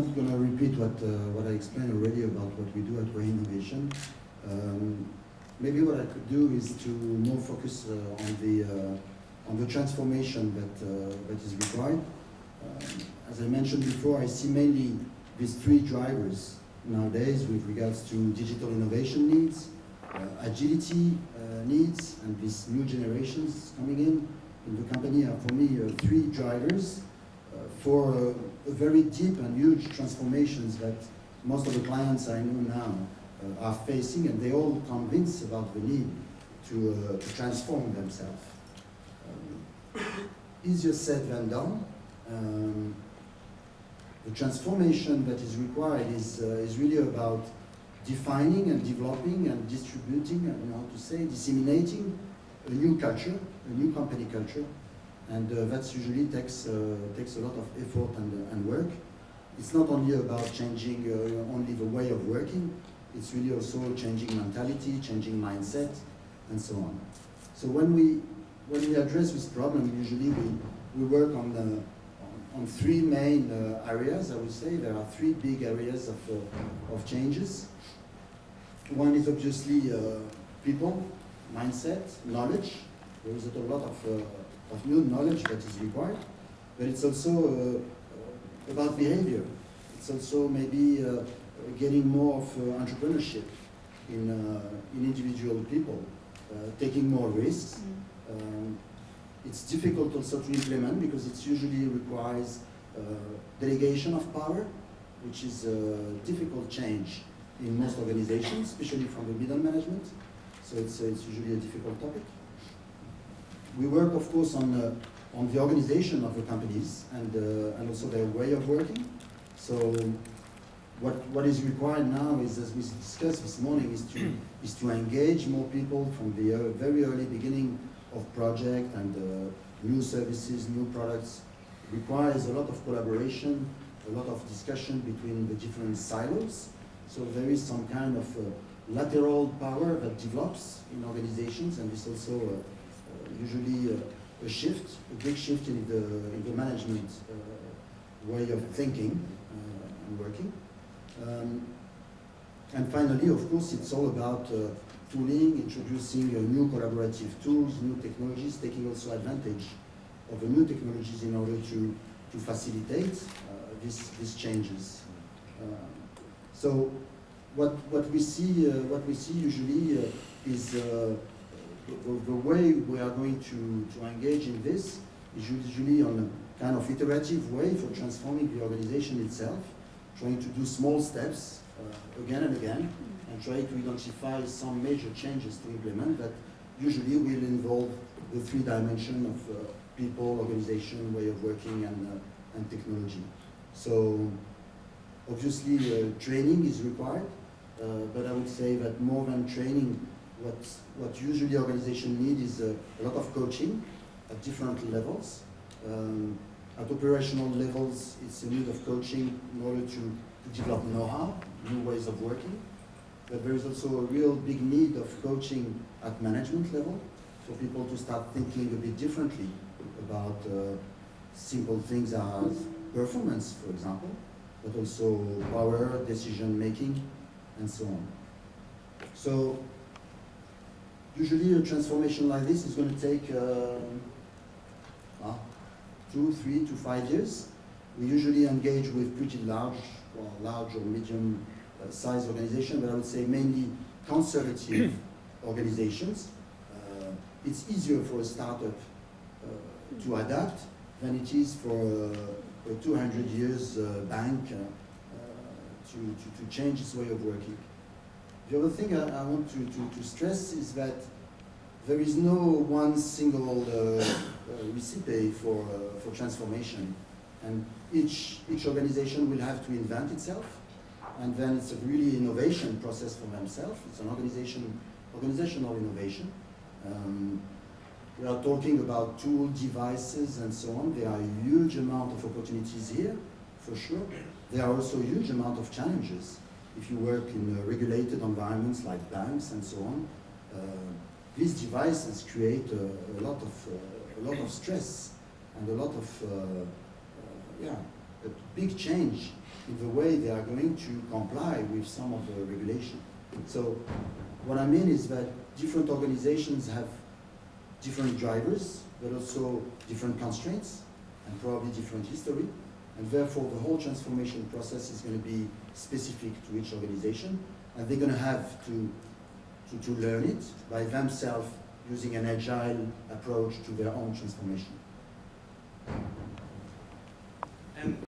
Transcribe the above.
not going to repeat what I explained already about what we do at Way Innovation. Maybe what I could do is to more focus on the transformation that is required. As I mentioned before, I see mainly these three drivers nowadays with regards to digital innovation needs, agility needs, and these new generations coming in the company are for me three drivers for very deep and huge transformations that most of the clients I know now are facing, and they all convinced about the need to transform themselves. Easier said than done. The transformation that is required is really about defining and developing and distributing, and how to say, disseminating a new culture, a new company culture, and that usually takes a lot of effort and work. It's not only about changing only the way of working, it's really also changing mentality, changing mindset, and so on. So when we address this problem, usually we work on three main areas, I would say. There are three big areas of changes. One is obviously people, mindset, knowledge. There is a lot of new knowledge that is required, but it's also about behavior. It's also maybe getting more of entrepreneurship in individual people, taking more risks. It's difficult also to implement because it usually requires delegation of power, which is a difficult change in most organizations, especially from the middle management. So it's usually a difficult topic. We work, of course, on the organization of the companies and also their way of working. So what is required now is, as we discussed this morning, is to engage more people from the very early beginning of project, and new services, new products. Requires a lot of collaboration, a lot of discussion between the different silos. So there is some kind of lateral power that develops in organizations, and this also usually a shift, a big shift in the management way of thinking and working. And finally, of course, it's all about tooling, introducing new collaborative tools, new technologies, taking also advantage of the new technologies in order to facilitate these changes. So what we see usually is the way we are going to engage in this is usually on a kind of iterative way for transforming the organization itself, trying to do small steps again and again, and try to identify some major changes to implement that usually will involve the three dimensions of people, organization, way of working, and technology. So obviously training is required, but I would say that more than training, what usually organizations need is a lot of coaching at different levels. At operational levels, it's a need of coaching in order to develop know-how, new ways of working. But there is also a real big need of coaching at management level for people to start thinking a bit differently about simple things as performance, for example, but also power, decision making, and so on. So usually a transformation like this is going to take 2, 3 to 5 years. We usually engage with pretty large or medium size organization, but I would say mainly conservative organizations. It's easier for a startup to adapt than it is for a 200 years bank to change its way of working. The other thing I want to stress is that there is no one single recipe for transformation, and each organization will have to invent itself, and then it's a really innovation process for themselves. It's an organizational innovation. We are talking about tool, devices, and so on. There are a huge amount of opportunities here, for sure. There are also a huge amount of challenges. If you work in regulated environments like banks and so on, these devices create a lot of stress and a lot of a big change in the way they are going to comply with some of the regulation. So what I mean is that different organizations have different drivers, but also different constraints and probably different history. And therefore, the whole transformation process is going to be specific to each organization. And they're going to have to learn it by themselves using an agile approach to their own transformation.